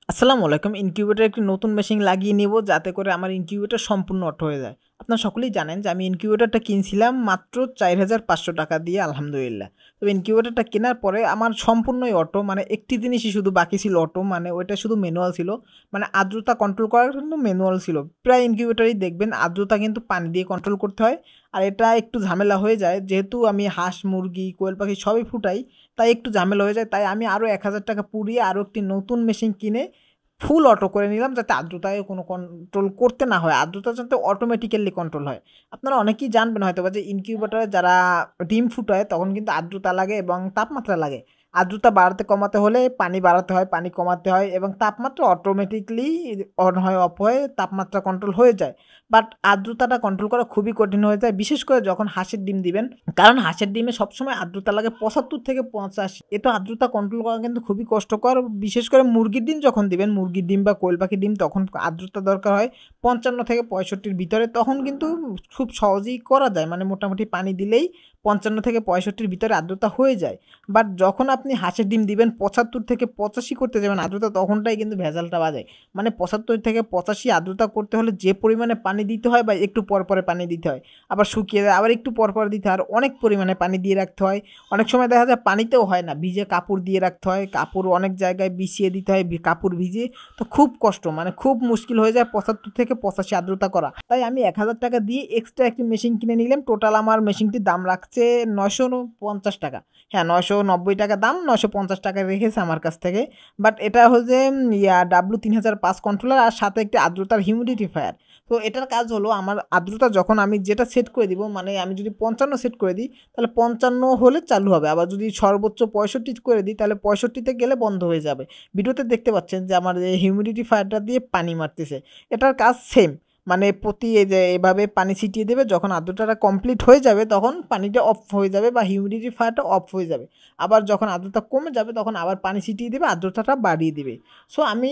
আসসালামু আলাইকুম। ইনকিউবেটর একটি নতুন মেশিন লাগিয়ে নিব যাতে করে আমার ইনকিউবেটর সম্পূর্ণ অটো হয়ে যায়। আপনারা সকলেই জানেন যে আমি ইনকিউবেটরটা কিনছিলাম মাত্র ৳৪,৫০০ দিয়ে আলহামদুলিল্লাহ। তবে ইনকিউবেটরটা কেনার পরে আমার সম্পূর্ণই অটো, মানে একটি জিনিসই শুধু বাকি ছিল অটো, মানে ওইটা শুধু ম্যানুয়াল ছিল। মানে আর্দ্রতা কন্ট্রোল করার জন্য ম্যানুয়াল ছিল। প্রায় ইনকিউবেটরেই দেখবেন আর্দ্রতা কিন্তু পানি দিয়ে কন্ট্রোল করতে হয়। আর এটা একটু ঝামেলা হয়ে যায় যেহেতু আমি হাঁস, মুরগি, কোয়েল পাখি সবই ফুটাই, তাই একটু ঝামেলা হয়ে যায়। তাই আমি আরও ৳১,০০০ পুড়িয়ে আরও একটি নতুন মেশিন কিনে ফুল অটো করে নিলাম যাতে আর্দ্রতায় কোনো কন্ট্রোল করতে না হয়, আর্দ্রতা যাতে অটোমেটিক্যালি কন্ট্রোল হয়। আপনারা অনেকেই জানবেন হয়তোবা যে ইনকিউবেটরে যারা ডিম ফুটায় তখন কিন্তু আর্দ্রতা লাগে এবং তাপমাত্রা লাগে। আর্দ্রতা বাড়াতে কমাতে হলে পানি বাড়াতে হয়, পানি কমাতে হয় এবং তাপমাত্রা অটোমেটিক্যালি অন হয় অফ হয়ে তাপমাত্রা কন্ট্রোল হয়ে যায়। বাট আর্দ্রতাটা কন্ট্রোল করা খুবই কঠিন হয়ে যায়, বিশেষ করে যখন হাঁসের ডিম দিবেন। কারণ হাঁসের ডিমে সবসময় আর্দ্রতা লাগে ৭৫ থেকে ৮৫। এটা আর্দ্রতা কন্ট্রোল করা কিন্তু খুবই কষ্টকর। বিশেষ করে মুরগির ডিম যখন দিবেন, মুরগির ডিম বা কোয়েল পাখির ডিম, তখন আর্দ্রতা দরকার হয় ৫৫ থেকে ৬৫-র ভিতরে। তখন কিন্তু খুব সহজেই করা যায়, মানে মোটামুটি পানি দিলেই ৫৫ থেকে ৬৫-র ভিতরে আর্দ্রতা হয়ে যায়। বাট যখন আপনি হাঁসের ডিম দিবেন ৭৫ থেকে ৮৫ করতে যাবেন আর্দ্রতা, তখনটাই কিন্তু ভেজালটা বাজে। মানে ৭৫ থেকে ৮৫ আর্দ্রতা করতে হলে যে পরিমাণে পানি দিতে হয় বা একটু পর পরে পানি দিতে হয়, আবার শুকিয়ে যায়, আবার একটু পর পর দিতে হয়, আর অনেক পরিমাণে পানি দিয়ে রাখতে হয়। অনেক সময় দেখা যায় পানিতেও হয় না, ভিজে কাপড় দিয়ে রাখতে হয়, কাপড় অনেক জায়গায় বিছিয়ে দিতে হয় কাপড় ভিজিয়ে। তো খুব কষ্ট, মানে খুব মুশকিল হয়ে যায় ৭৫ থেকে ৮৫ আর্দ্রতা করা। তাই আমি ৳১,০০০ দিয়ে এক্সট্রা একটি মেশিন কিনে নিলাম। টোটাল আমার মেশিনটির দাম রাখছে ৳৯৫০। হ্যাঁ, ৳৯৯০ দাম, ৳৯৫০ রেখেছে আমার কাছ থেকে। বাট এটা হচ্ছে W3005 কন্ট্রোলার আর সাথে একটি আর্দ্রতার হিউমিডিফায়ার। তো এটার কাজ হলো আমার আর্দ্রতা যখন আমি যেটা সেট করে দিব, মানে আমি যদি ৫৫ সেট করে দিই তাহলে ৫৫ হলে চালু হবে, আবার যদি সর্বোচ্চ ৬৫ করে দিই তাহলে ৬৫-তে গেলে বন্ধ হয়ে যাবে। ভিডিওতে দেখতে পাচ্ছেন যে আমার এই হিউমিডিফায়ারটা দিয়ে পানি মারতেছে। এটার কাজ সেম, মানে প্রতি এই যে এভাবে পানি ছিটিয়ে দেবে, যখন আর্দ্রতাটা কমপ্লিট হয়ে যাবে তখন পানিটা অফ হয়ে যাবে বা হিউমিডিফায়ারটা অফ হয়ে যাবে। আবার যখন আর্দ্রতা কমে যাবে তখন আবার পানি ছিটিয়ে দেবে, আর্দ্রতাটা বাড়িয়ে দিবে। সো আমি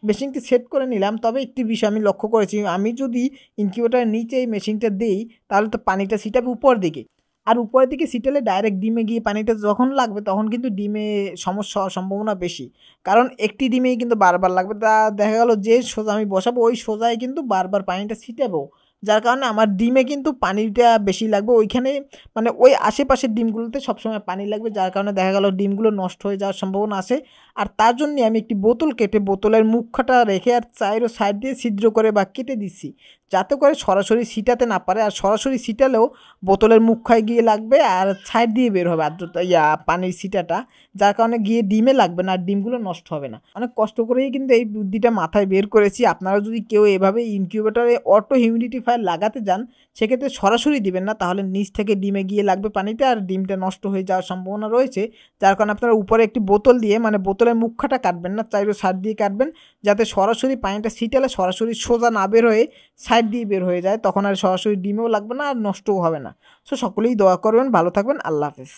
মেশিনটি সেট করে নিলাম। তবে একটি বিষয় আমি লক্ষ্য করেছি, আমি যদি ইনকিউবেটরের নিচে এই মেশিনটা দেই তাহলে তো পানিটা ছিটাবে উপর দিকে। আর উপরের দিকে ছিটালে ডাইরেক্ট ডিমে গিয়ে পানিটা যখন লাগবে তখন কিন্তু ডিমে সমস্যা হওয়ার সম্ভাবনা বেশি। কারণ একটি ডিমেই কিন্তু বারবার লাগবে। তা দেখা গেল যে সোজা আমি বসাবো ওই সোজায় কিন্তু বারবার পানিটা ছিটাবো। যার কারণে আমার ডিমে কিন্তু পানিটা বেশি লাগবে। ওইখানে মানে ওই আশেপাশের ডিমগুলোতে সবসময় পানি লাগবে। যার কারণে দেখা গেল ডিমগুলো নষ্ট হয়ে যাওয়ার সম্ভাবনা আছে। আর তার জন্যে আমি একটি বোতল কেটে বোতলের মুখটা রেখে আর চাইরো সাইড দিয়ে ছিদ্র করে বা কেটে দিচ্ছি। যাতে করে সরাসরি ছিটাতে না পারে, আর সরাসরি ছিটালেও বোতলের মুখায় গিয়ে লাগবে আর সাইড দিয়ে বের হবে আর্দ্রতা পানির ছিটাটা। যার কারণে গিয়ে ডিমে লাগবে না আর ডিমগুলো নষ্ট হবে না। অনেক কষ্ট করেই কিন্তু এই বুদ্ধিটা মাথায় বের করেছি। আপনারা যদি কেউ এভাবে ইনকিউবেটরে অটো হিউমিডিফায়ার লাগাতে যান সেক্ষেত্রে সরাসরি দিবেন না, তাহলে নিচ থেকে ডিমে গিয়ে লাগবে পানিটা আর ডিমটা নষ্ট হয়ে যাওয়ার সম্ভাবনা রয়েছে। যার কারণে আপনারা উপরে একটি বোতল দিয়ে, মানে বোতলের মুখটা কাটবেন না, চাইরো সাইড দিয়ে কাটবেন, যাতে সরাসরি পানিটা ছিটালে সরাসরি সোজা না বের হয়ে সাইড দিয়ে বের হয়ে যায়, তখন আর সরাসরি ডিমেও লাগবে না আর নষ্টও হবে না। সো সকলেই দোয়া করবেন, ভালো থাকবেন, আল্লাহ হাফেজ।